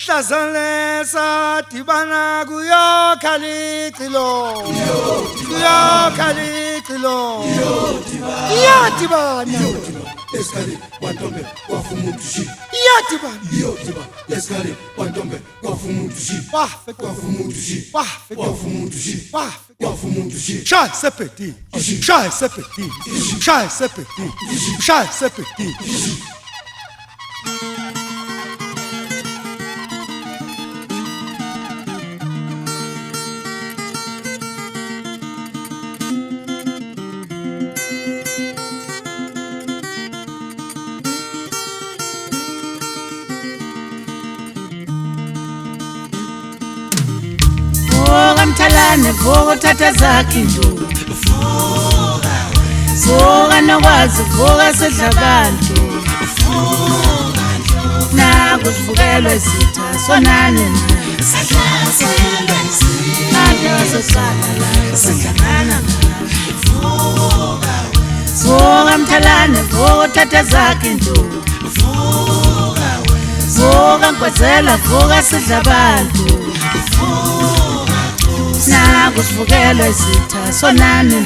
Sihlazane sadibana kuyokhalicilo iyadibana Eskali wantombe wafumutushi iyadibana Eskali wantombe wafumutushi wafumutushi Shaya sepeti Mthalane vuka uthatha zakhe induku vuka nokwazi vuka sidla abantu naku sivukelwa izitha sonane vuka Mthalane vuka uthatha zakhe induku vuka Nkwezela vuka sidla abantu naku sivukelwa izitha sonane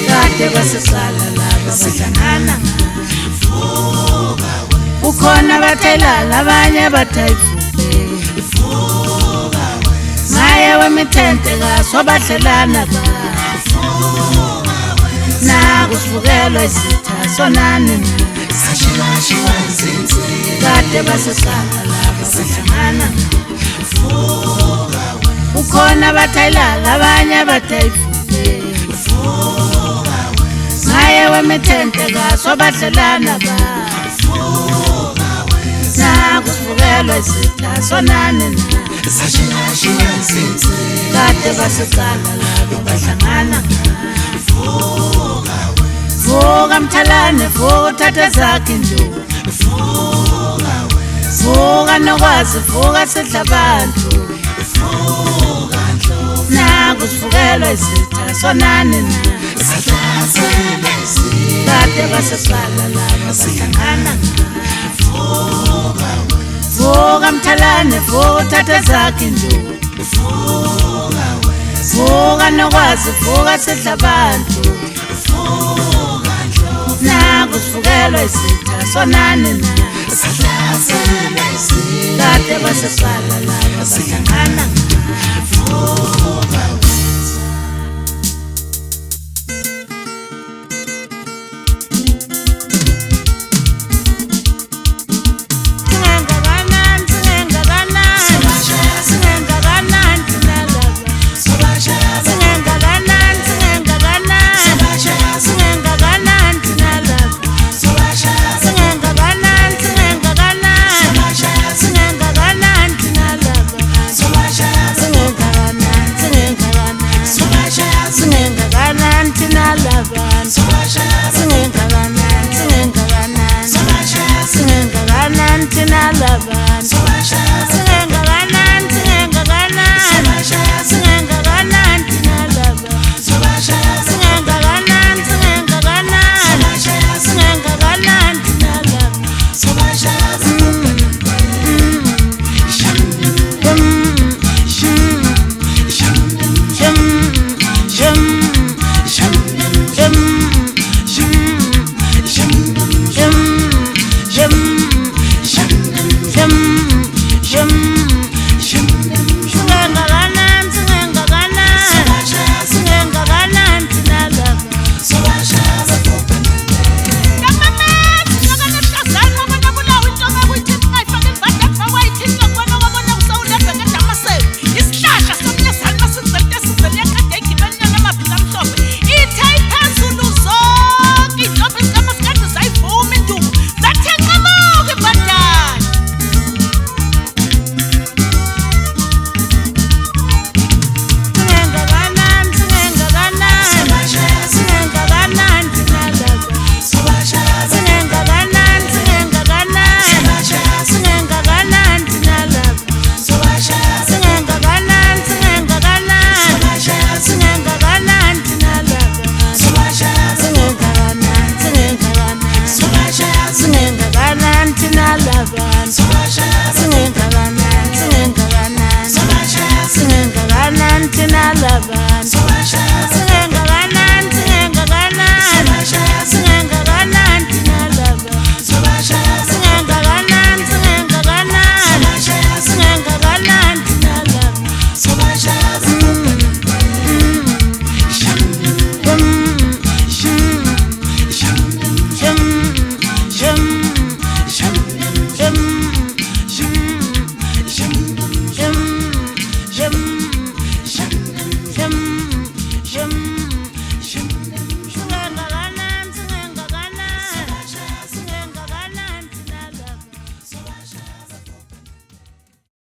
kade basesala laba bahlangana ukhona abathelala abanye bathayifuke maye wemithente kaso abadlelana naku sivukelwa izitha sonane kade basesala laba bahlangana ukhona abathelala abanye bathayifuke maye wemithente kaso abadlelana naku sivukelwa izitha sonane kade basesala laba bahlangana vuka Mthalane vuka uthatha zakhe induku vuka nokwazi vuka sidla abantu naku sivukelwa izitha sonane kade basesala laba bahlangana vuka Mthalane vuka uthatha zakhe induku vuka nokwazi vuka sidla abantu naku sivukelwa izitha sonane kade basesala laba bahlangana Love